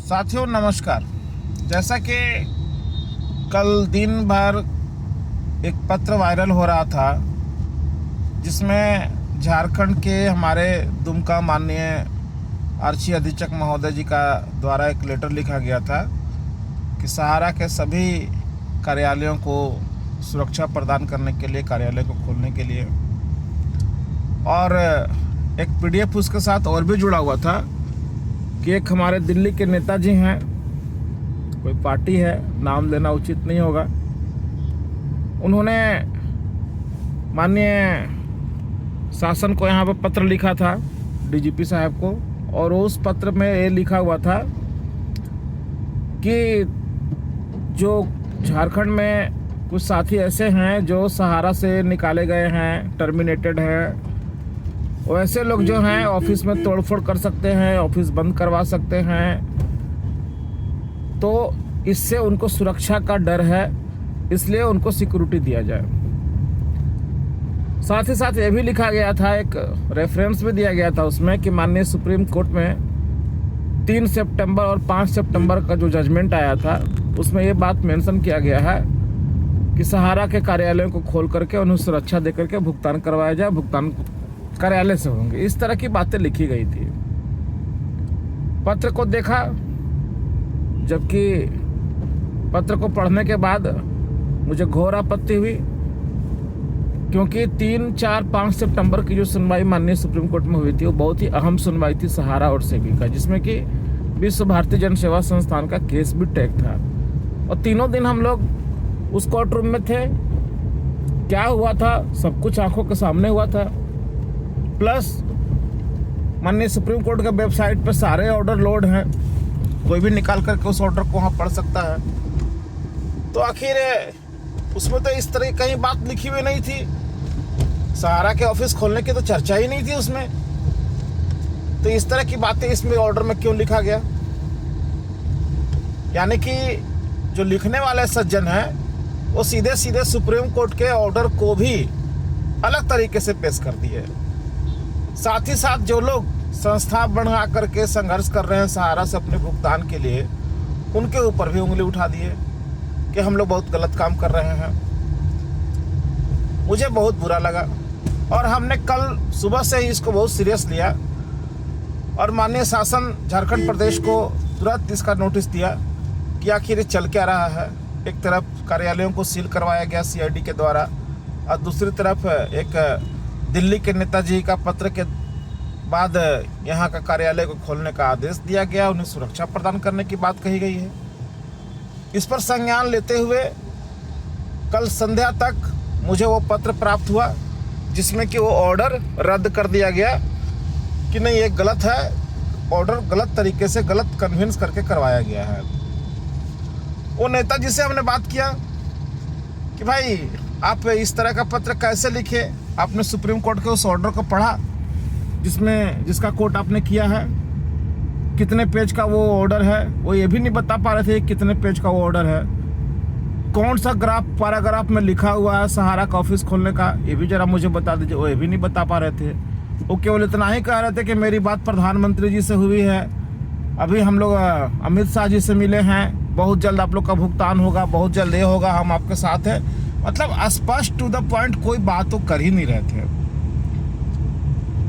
साथियों नमस्कार। जैसा कि कल दिन भर एक पत्र वायरल हो रहा था जिसमें झारखंड के हमारे दुमका माननीय आरक्षी अधीक्षक महोदय जी का द्वारा एक लेटर लिखा गया था कि सहारा के सभी कार्यालयों को सुरक्षा प्रदान करने के लिए, कार्यालय को खोलने के लिए, और एक पीडीएफ उसके साथ और भी जुड़ा हुआ था कि एक हमारे दिल्ली के नेताजी हैं, कोई पार्टी है, नाम लेना उचित नहीं होगा, उन्होंने माननीय शासन को यहाँ पर पत्र लिखा था, डीजीपी साहब को, और उस पत्र में ये लिखा हुआ था कि जो झारखंड में कुछ साथी ऐसे हैं जो सहारा से निकाले गए हैं, टर्मिनेटेड हैं, वैसे लोग जो हैं ऑफिस में तोड़फोड़ कर सकते हैं, ऑफिस बंद करवा सकते हैं, तो इससे उनको सुरक्षा का डर है, इसलिए उनको सिक्योरिटी दिया जाए। साथ ही साथ ये भी लिखा गया था, एक रेफरेंस भी दिया गया था उसमें कि माननीय सुप्रीम कोर्ट में 3 सितंबर और 5 सितंबर का जो जजमेंट आया था उसमें ये बात मेंशन किया गया है कि सहारा के कार्यालयों को खोल करके उन्हें सुरक्षा दे करके भुगतान करवाया जाए, भुगतान कार्यालय से होंगे। इस तरह की बातें लिखी गई थी। पत्र को देखा, जबकि पत्र को पढ़ने के बाद मुझे घोर आपत्ति हुई, क्योंकि 3, 4, 5 सितंबर की जो सुनवाई माननीय सुप्रीम कोर्ट में हुई थी वो बहुत ही अहम सुनवाई थी सहारा और सेबी का, जिसमें कि विश्व भारती जन सेवा संस्थान का केस भी टैग था, और तीनों दिन हम लोग उस कोर्ट रूम में थे। क्या हुआ था सब कुछ आंखों के सामने हुआ था, प्लस माननीय सुप्रीम कोर्ट के वेबसाइट पर सारे ऑर्डर लोड हैं, कोई भी निकाल करके उस ऑर्डर को वहाँ पढ़ सकता है। तो आखिर उसमें तो इस तरह की कहीं बात लिखी हुई नहीं थी, सहारा के ऑफिस खोलने की तो चर्चा ही नहीं थी उसमें, तो इस तरह की बातें इसमें ऑर्डर में क्यों लिखा गया? यानी कि जो लिखने वाले सज्जन हैं वो सीधे सीधे सुप्रीम कोर्ट के ऑर्डर को भी अलग तरीके से पेश कर दिए। साथ ही साथ जो लोग संस्था बना करके संघर्ष कर रहे हैं सहारा से अपने भुगतान के लिए, उनके ऊपर भी उंगली उठा दिए कि हम लोग बहुत गलत काम कर रहे हैं। मुझे बहुत बुरा लगा और हमने कल सुबह से ही इसको बहुत सीरियस लिया और माननीय शासन झारखंड प्रदेश को तुरंत इसका नोटिस दिया कि आखिर चल क्या रहा है। एक तरफ कार्यालयों को सील करवाया गया सीआईडी के द्वारा, और दूसरी तरफ एक दिल्ली के नेताजी का पत्र के बाद यहाँ का कार्यालय को खोलने का आदेश दिया गया, उन्हें सुरक्षा प्रदान करने की बात कही गई है। इस पर संज्ञान लेते हुए कल संध्या तक मुझे वो पत्र प्राप्त हुआ जिसमें कि वो ऑर्डर रद्द कर दिया गया कि नहीं, ये गलत है, ऑर्डर गलत तरीके से गलत कन्विंस करके करवाया गया है। वो नेताजी से हमने बात किया कि भाई आप इस तरह का पत्र कैसे लिखे? आपने सुप्रीम कोर्ट के उस ऑर्डर को पढ़ा जिसका कोर्ट आपने किया है? कितने पेज का वो ऑर्डर है? वो ये भी नहीं बता पा रहे थे कितने पेज का वो ऑर्डर है, कौन सा पैराग्राफ में लिखा हुआ है सहारा का ऑफिस खोलने का, ये भी जरा मुझे बता दीजिए। वो ये भी नहीं बता पा रहे थे। वो केवल इतना ही कह रहे थे कि मेरी बात प्रधानमंत्री जी से हुई है, अभी हम लोग अमित शाह जी से मिले हैं, बहुत जल्द आप लोग का भुगतान होगा, बहुत जल्द ये होगा, हम आपके साथ हैं। मतलब स्पष्ट टू द पॉइंट कोई बात तो कर ही नहीं रहे थे।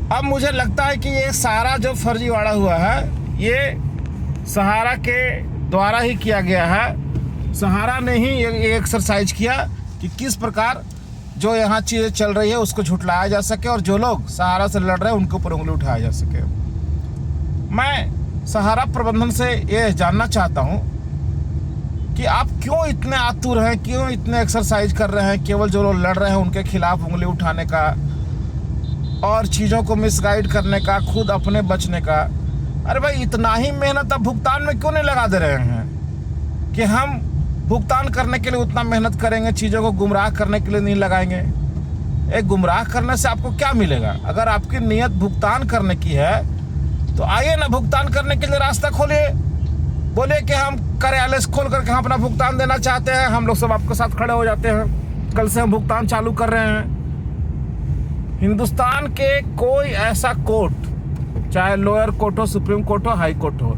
अब मुझे लगता है कि ये सारा जो फर्जीवाड़ा हुआ है ये सहारा के द्वारा ही किया गया है। सहारा ने ही ये एक्सरसाइज किया कि किस प्रकार जो यहाँ चीज़ें चल रही है उसको झुठलाया जा सके और जो लोग सहारा से लड़ रहे हैं उनके ऊपर उंगली उठाया जा सके। मैं सहारा प्रबंधन से ये जानना चाहता हूँ कि आप क्यों इतने आतुर हैं, क्यों इतने एक्सरसाइज कर रहे हैं केवल जो लोग लड़ रहे हैं उनके खिलाफ उंगली उठाने का और चीज़ों को मिसगाइड करने का, खुद अपने बचने का। अरे भाई इतना ही मेहनत आप भुगतान में क्यों नहीं लगा दे रहे हैं कि हम भुगतान करने के लिए उतना मेहनत करेंगे, चीज़ों को गुमराह करने के लिए नहीं लगाएंगे? एक गुमराह करने से आपको क्या मिलेगा? अगर आपकी नीयत भुगतान करने की है तो आइए ना, भुगतान करने के लिए रास्ता खोलिए, बोले कि हम कार्यालय खोल करके हम अपना भुगतान देना चाहते हैं, हम लोग सब आपके साथ खड़े हो जाते हैं, कल से हम भुगतान चालू कर रहे हैं। हिंदुस्तान के कोई ऐसा कोर्ट, चाहे लोअर कोर्ट हो, सुप्रीम कोर्ट हो, हाई कोर्ट हो,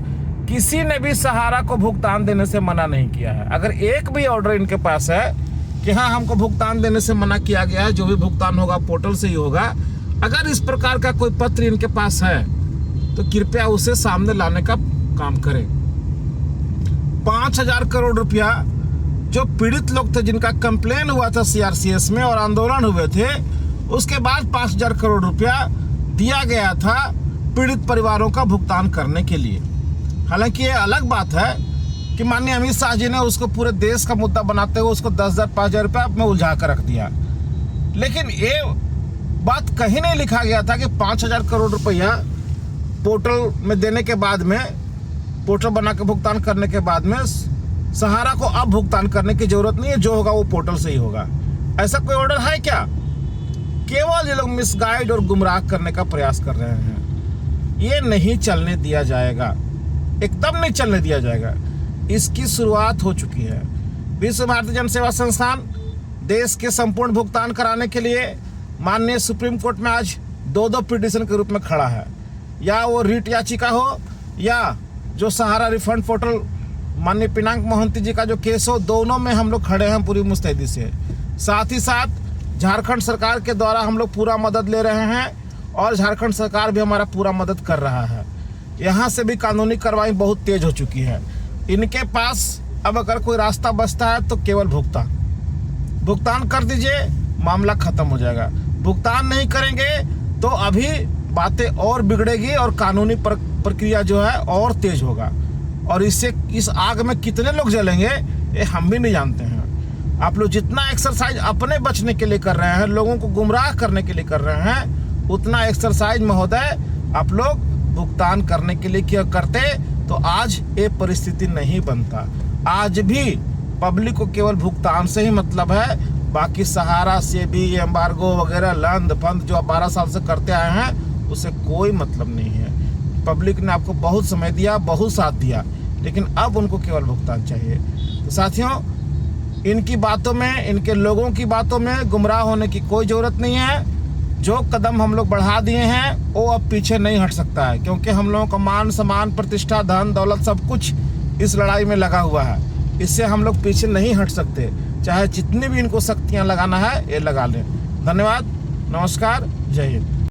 किसी ने भी सहारा को भुगतान देने से मना नहीं किया है। अगर एक भी ऑर्डर इनके पास है कि हाँ हमको भुगतान देने से मना किया गया है, जो भी भुगतान होगा पोर्टल से ही होगा, अगर इस प्रकार का कोई पत्र इनके पास है तो कृपया उसे सामने लाने का काम करें। 5,000 करोड़ रुपया जो पीड़ित लोग थे, जिनका कंप्लेन हुआ था सीआरसीएस में और आंदोलन हुए थे, उसके बाद 5,000 करोड़ रुपया दिया गया था पीड़ित परिवारों का भुगतान करने के लिए। हालांकि ये अलग बात है कि माननीय अमित शाह जी ने उसको पूरे देश का मुद्दा बनाते हुए उसको 10,000 5,000 रुपया में उलझा कर रख दिया, लेकिन ये बात कहीं नहीं लिखा गया था कि 5,000 करोड़ रुपया पोर्टल में देने के बाद में, पोर्टल बना के भुगतान करने के बाद में सहारा को अब भुगतान करने की जरूरत नहीं है, जो होगा वो पोर्टल से ही होगा। ऐसा कोई ऑर्डर है क्या? केवल ये लोग मिसगाइड और गुमराह करने का प्रयास कर रहे हैं। ये नहीं चलने दिया जाएगा, एकदम नहीं चलने दिया जाएगा। इसकी शुरुआत हो चुकी है। विश्व भारतीय जन सेवा संस्थान देश के संपूर्ण भुगतान कराने के लिए माननीय सुप्रीम कोर्ट में आज 2 पिटीशन के रूप में खड़ा है। या वो रिट याचिका हो या जो सहारा रिफंड पोर्टल माननीय पिनाक मोहंती जी का जो केस हो, दोनों में हम लोग खड़े हैं पूरी मुस्तैदी से। साथ ही साथ झारखंड सरकार के द्वारा हम लोग पूरा मदद ले रहे हैं और झारखंड सरकार भी हमारा पूरा मदद कर रहा है। यहाँ से भी कानूनी कार्रवाई बहुत तेज हो चुकी है। इनके पास अब अगर कोई रास्ता बचता है तो केवल भुगतान कर दीजिए, मामला खत्म हो जाएगा। भुगतान नहीं करेंगे तो अभी बातें और बिगड़ेगी और कानूनी प्रक्रिया जो है और तेज होगा, और इससे इस आग में कितने लोग जलेंगे ये हम भी नहीं जानते हैं। आप लोग जितना एक्सरसाइज अपने बचने के लिए कर रहे हैं, लोगों को गुमराह करने के लिए कर रहे हैं, उतना एक्सरसाइज महोदय आप लोग भुगतान करने के लिए क्या करते तो आज ये परिस्थिति नहीं बनता। आज भी पब्लिक को केवल भुगतान से ही मतलब है, बाकी सहारा से भी एम्बार्गो वगैरह लंद फंद जो आप 12 साल से करते आए हैं उससे कोई मतलब नहीं है। पब्लिक ने आपको बहुत समय दिया, बहुत साथ दिया, लेकिन अब उनको केवल भुगतान चाहिए। तो साथियों, इनकी बातों में, इनके लोगों की बातों में गुमराह होने की कोई ज़रूरत नहीं है। जो कदम हम लोग बढ़ा दिए हैं वो अब पीछे नहीं हट सकता है, क्योंकि हम लोगों का मान सम्मान प्रतिष्ठा धन दौलत सब कुछ इस लड़ाई में लगा हुआ है। इससे हम लोग पीछे नहीं हट सकते, चाहे जितनी भी इनको शक्तियाँ लगाना है ये लगा लें। धन्यवाद, नमस्कार, जय हिंद।